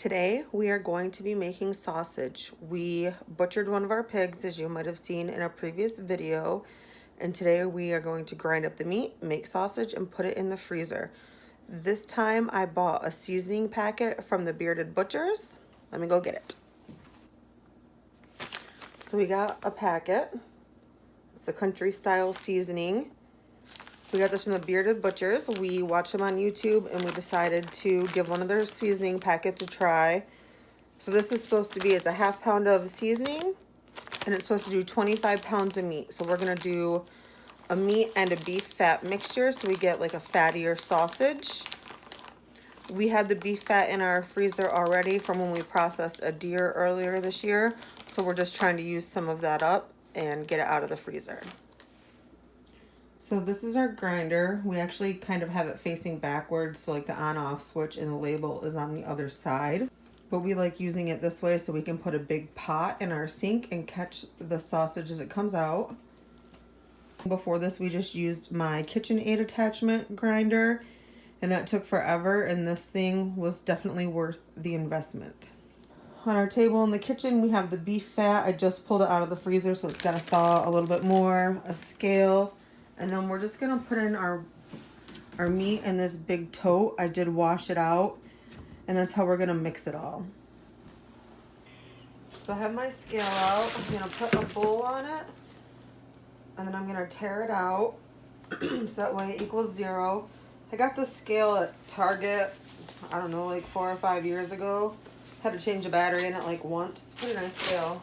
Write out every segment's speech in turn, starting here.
Today we are going to be making sausage. We butchered one of our pigs, as you might have seen in a previous video, and today we are going to grind up the meat, make sausage, and put it in the freezer. This time I bought a seasoning packet from the Bearded Butchers. Let me go get it. So we got a packet. It's a country style seasoning. We got this from the Bearded Butchers. We watched them on YouTube and we decided to give one of their seasoning packets a try. So this is supposed to be, it's a ½ pound of seasoning and it's supposed to do 25 pounds of meat. So we're gonna do a meat and a beef fat mixture so we get like a fattier sausage. We had the beef fat in our freezer already from when we processed a deer earlier this year. So we're just trying to use some of that up and get it out of the freezer. So this is our grinder. We actually kind of have it facing backwards, so like the on-off switch and the label is on the other side. But we like using it this way so we can put a big pot in our sink and catch the sausage as it comes out. Before this, we just used my KitchenAid attachment grinder, and that took forever, and this thing was definitely worth the investment. On our table in the kitchen, we have the beef fat. I just pulled it out of the freezer, so it's got to thaw a little bit more, a scale. And then we're just gonna put in our meat in this big tote. I did wash it out, and that's how we're gonna mix it all. So I have my scale out. I'm gonna put a bowl on it, and then I'm gonna tear it out, so that way it equals 0. I got this scale at Target, I don't know, like 4 or 5 years ago. Had to change a battery in it like once. It's a pretty nice scale.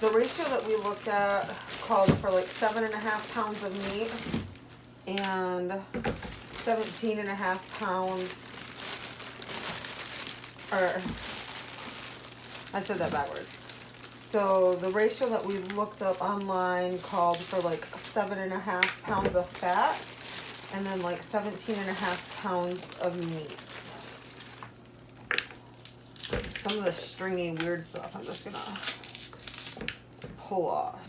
The ratio that we looked at called for like 7.5 pounds of meat and 17.5 pounds, or I said that backwards. So the ratio that we looked up online called for like 7.5 pounds of fat and then like 17.5 pounds of meat. Some of the stringy weird stuff I'm just gonna pull off.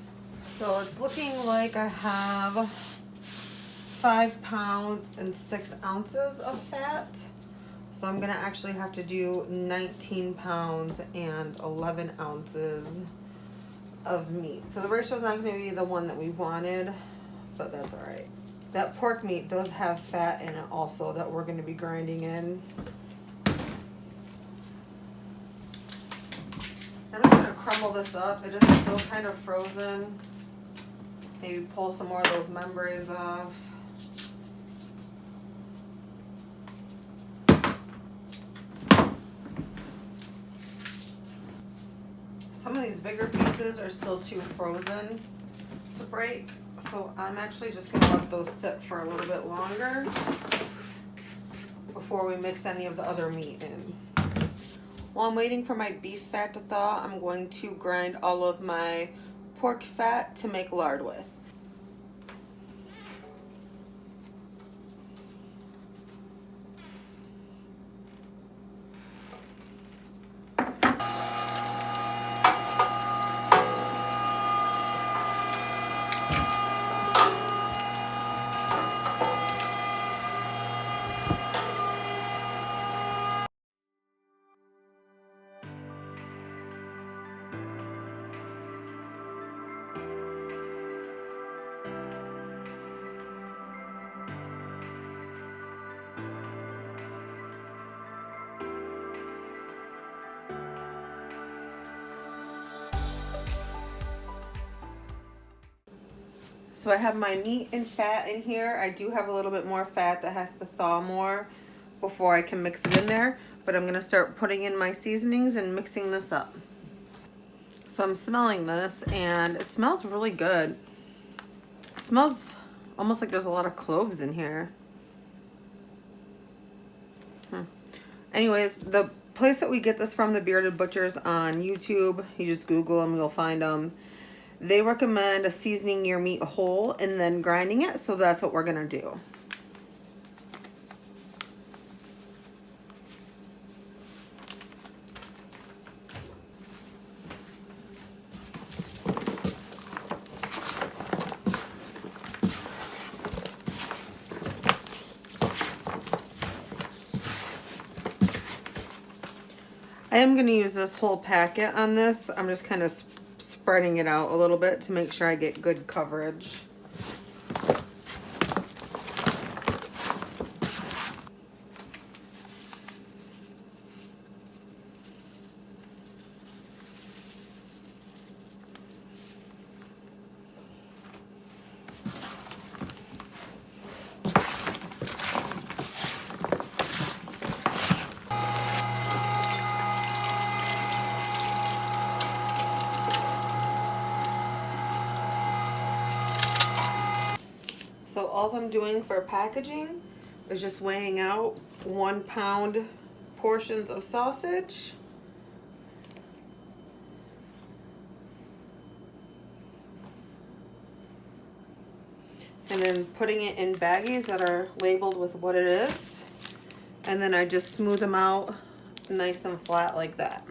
So it's looking like I have 5 pounds and 6 ounces of fat. So I'm gonna actually have to do 19 pounds and 11 ounces of meat. So the ratio is not gonna be the one that we wanted, but that's all right. That pork meat does have fat in it also that we're gonna be grinding in. I'm just gonna crumble this up. It is still kind of frozen. Maybe pull some more of those membranes off. Some of these bigger pieces are still too frozen to break, so I'm actually just gonna let those sit for a little bit longer before we mix any of the other meat in. While I'm waiting for my beef fat to thaw, I'm going to grind all of my pork fat to make lard with. So I have my meat and fat in here. I do have a little bit more fat that has to thaw more before I can mix it in there. But I'm gonna start putting in my seasonings and mixing this up. So I'm smelling this and it smells really good. It smells almost like there's a lot of cloves in here. Anyways, the place that we get this from, the Bearded Butchers on YouTube, you just Google them, you'll find them. They recommend seasoning your meat whole and then grinding it, so that's what we're gonna do. I am going to use this whole packet on this. I'm just kind of spreading it out a little bit to make sure I get good coverage. So all I'm doing for packaging is just weighing out 1 pound portions of sausage. And then putting it in baggies that are labeled with what it is. And then I just smooth them out nice and flat like that.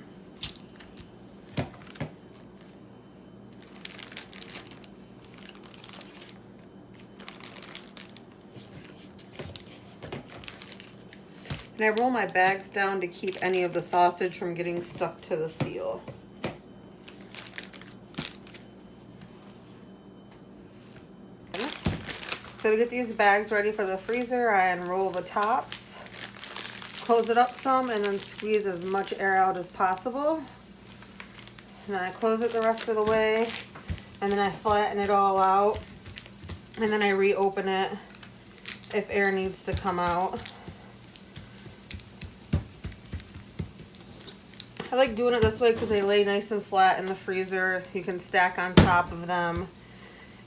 And I roll my bags down to keep any of the sausage from getting stuck to the seal. So to get these bags ready for the freezer, I unroll the tops, close it up some, and then squeeze as much air out as possible. And then I close it the rest of the way, and then I flatten it all out, and then I reopen it if air needs to come out. I like doing it this way because they lay nice and flat in the freezer. You can stack on top of them.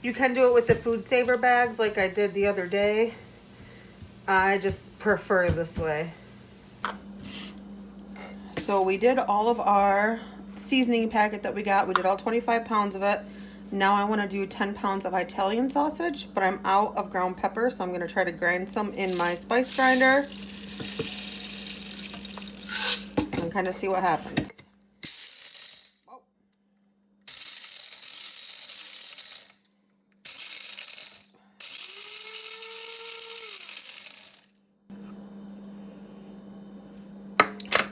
You can do it with the food saver bags like I did the other day. I just prefer this way. So we did all of our seasoning packet that we got. We did all 25 pounds of it. Now I want to do 10 pounds of Italian sausage, but I'm out of ground pepper, so I'm going to try to grind some in my spice grinder and kind of see what happens. Oh.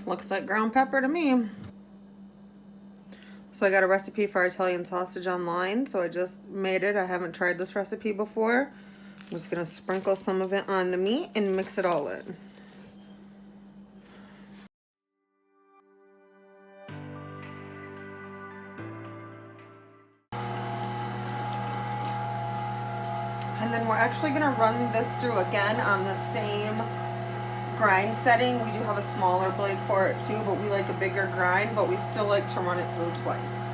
Looks like ground pepper to me. So I got a recipe for Italian sausage online, so I just made it. I haven't tried this recipe before. I'm just going to sprinkle some of it on the meat and mix it all in. And then we're actually going to run this through again on the same grind setting. We do have a smaller blade for it too, but we like a bigger grind, but we still like to run it through twice.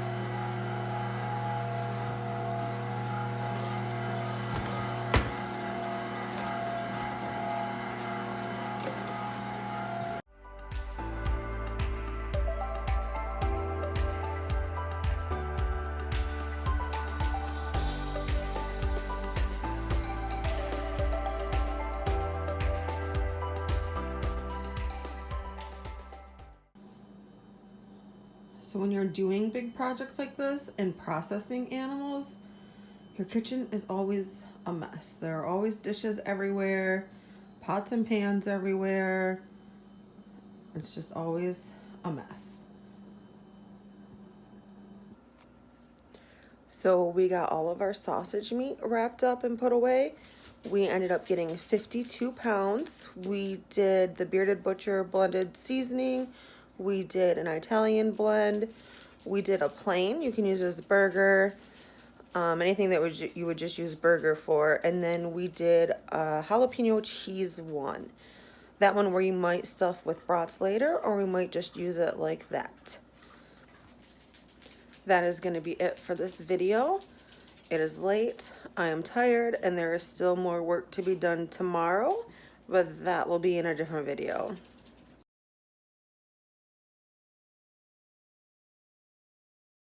So when you're doing big projects like this and processing animals, your kitchen is always a mess. There are always dishes everywhere, pots and pans everywhere. It's just always a mess. So we got all of our sausage meat wrapped up and put away. We ended up getting 52 pounds. We did the Bearded Butcher blended seasoning. We did an Italian blend. We did a plain. You can use as burger, anything that you would just use burger for. And then we did a jalapeno cheese one. That one where you might stuff with brats later, or we might just use it like that. That is going to be it for this video. It is late, I am tired, and there is still more work to be done tomorrow, but that will be in a different video.